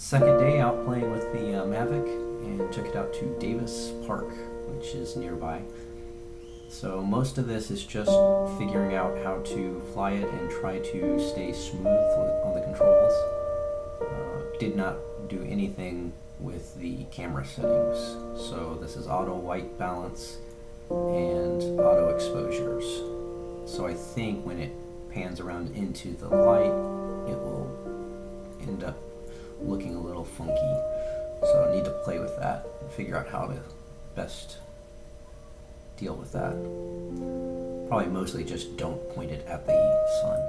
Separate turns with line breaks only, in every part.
Second day out playing with the Mavic, and took it out to Davis Park, which is nearby. So most of this is just figuring out how to fly it and try to stay smooth on the controls. Did not do anything with the camera settings. So this is auto white balance and auto exposures. So I think when it pans around into the light, it will end up looking a little funky. So I need to play with that and figure out how to best deal with that. Probably mostly just don't point it at the sun.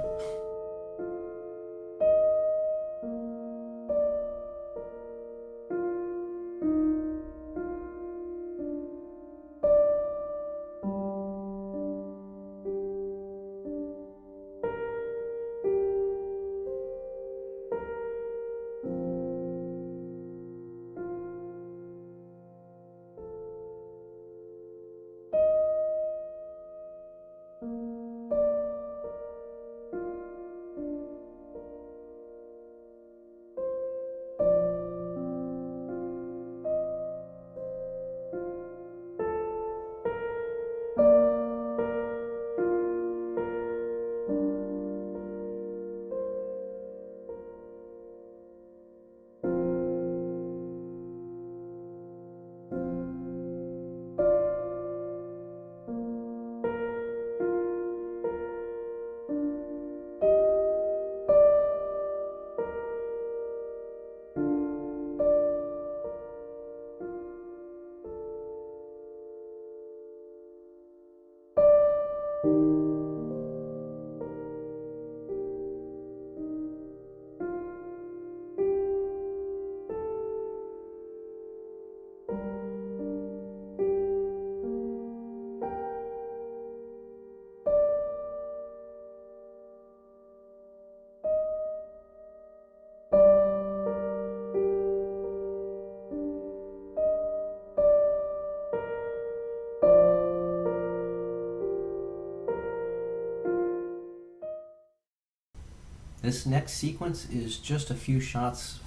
This next sequence is just a few shots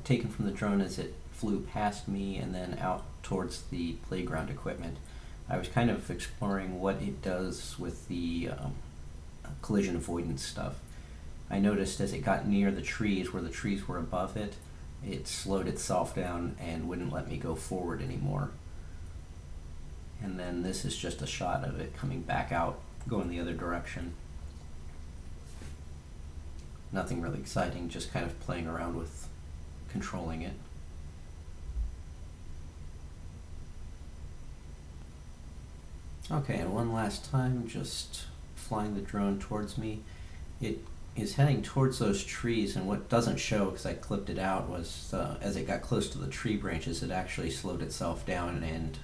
taken from the drone as it flew past me and then out towards the playground equipment. I was kind of exploring what it does with the collision avoidance stuff. I noticed as it got near the trees, where the trees were above it, it slowed itself down and wouldn't let me go forward anymore. And then this is just a shot of it coming back out, going the other direction. Nothing really exciting, just kind of playing around with controlling it. Okay, and one last time, just flying the drone towards me. It is heading towards those trees, and what doesn't show, because I clipped it out, was as it got close to the tree branches, it actually slowed itself down and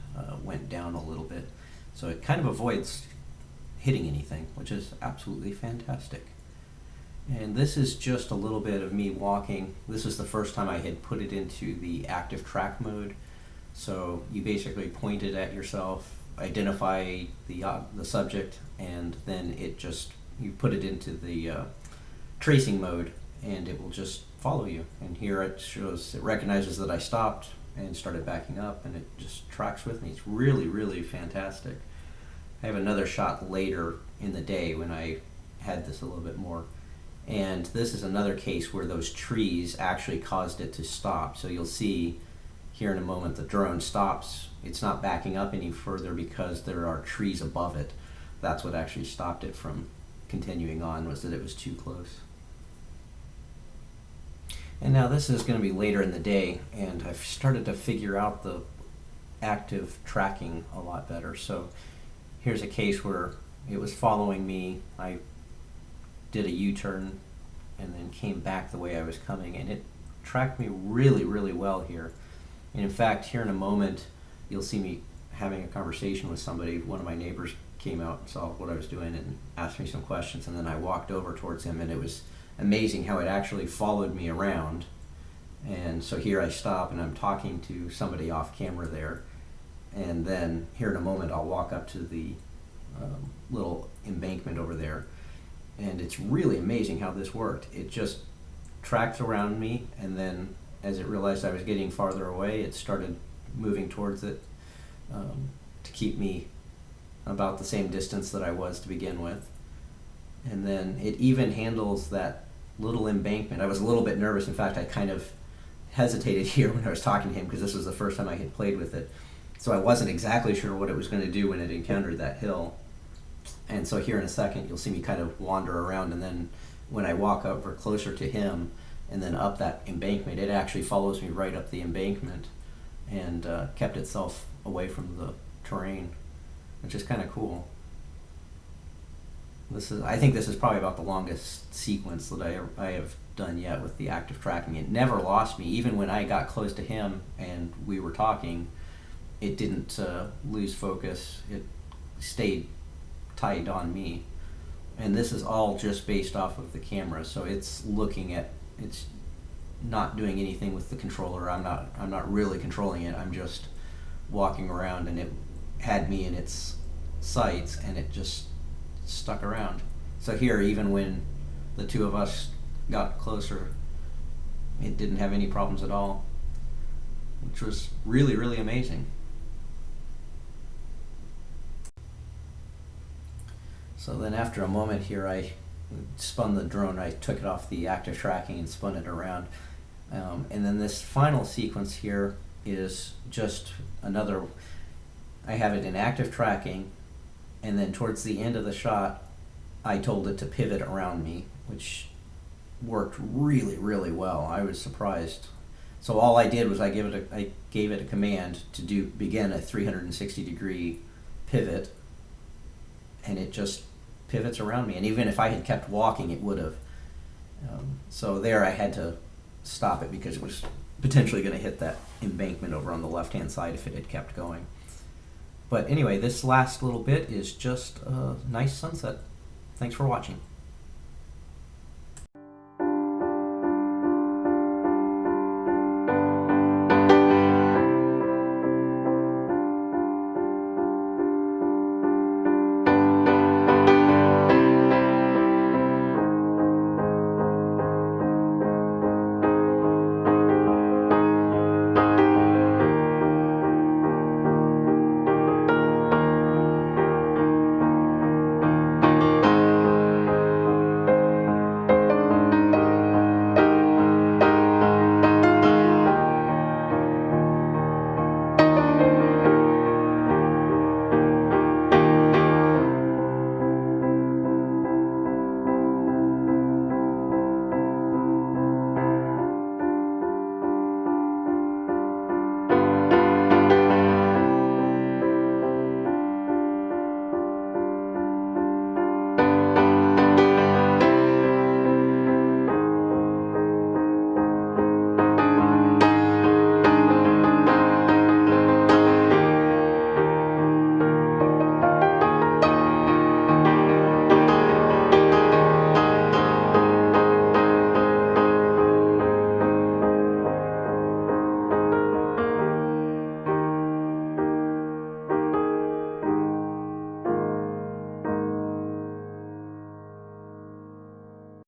went down a little bit. So it kind of avoids hitting anything, which is absolutely fantastic. And this is just a little bit of me walking. This is the first time I had put it into the active track mode. So you basically point it at yourself, identify the subject, and then you put it into the tracing mode, and it will just follow you. And here it recognizes that I stopped and started backing up, and it just tracks with me. It's really, really fantastic. I have another shot later in the day when I had this a little bit more. And this is another case where those trees actually caused it to stop. So you'll see here in a moment the drone stops. It's not backing up any further because there are trees above it. That's what actually stopped it from continuing on, was that it was too close. And now this is going to be later in the day, and I've started to figure out the active tracking a lot better. So here's a case where it was following me. I did a U-turn and then came back the way I was coming, and it tracked me really, really well here. And in fact, here in a moment, you'll see me having a conversation with somebody. One of my neighbors came out and saw what I was doing and asked me some questions, and then I walked over towards him, and it was amazing how it actually followed me around. And so here I stop and I'm talking to somebody off camera there, and then here in a moment I'll walk up to the little embankment over there, and it's really amazing how this worked. It just tracked around me and then as it realized I was getting farther away, it started moving towards it to keep me about the same distance that I was to begin with. And then it even handles that little embankment. I was a little bit nervous. In fact, I kind of hesitated here when I was talking to him because this was the first time I had played with it. So I wasn't exactly sure what it was going to do when it encountered that hill. And so here in a second, you'll see me kind of wander around, and then when I walk over closer to him and then up that embankment, it actually follows me right up the embankment and kept itself away from the terrain, which is kind of cool. I think this is probably about the longest sequence that I have done yet with the active tracking. It never lost me. Even when I got close to him and we were talking, it didn't lose focus. It stayed tight on me. And this is all just based off of the camera, so it's not doing anything with the controller. I'm not really controlling it. I'm just walking around, and it had me in its sights, and it just stuck around. So here, even when the two of us got closer, it didn't have any problems at all, which was really, really amazing. So then after a moment here, I spun the drone. I took it off the active tracking and spun it around. And then this final sequence here is just another, I have it in active tracking, and then towards the end of the shot, I told it to pivot around me, which worked really, really well. I was surprised. So all I did was I gave it a command to begin a 360 degree pivot, and it just pivots around me. And even if I had kept walking, it would have. So there I had to stop it because it was potentially going to hit that embankment over on the left-hand side if it had kept going. But anyway, this last little bit is just a nice sunset. Thanks for watching.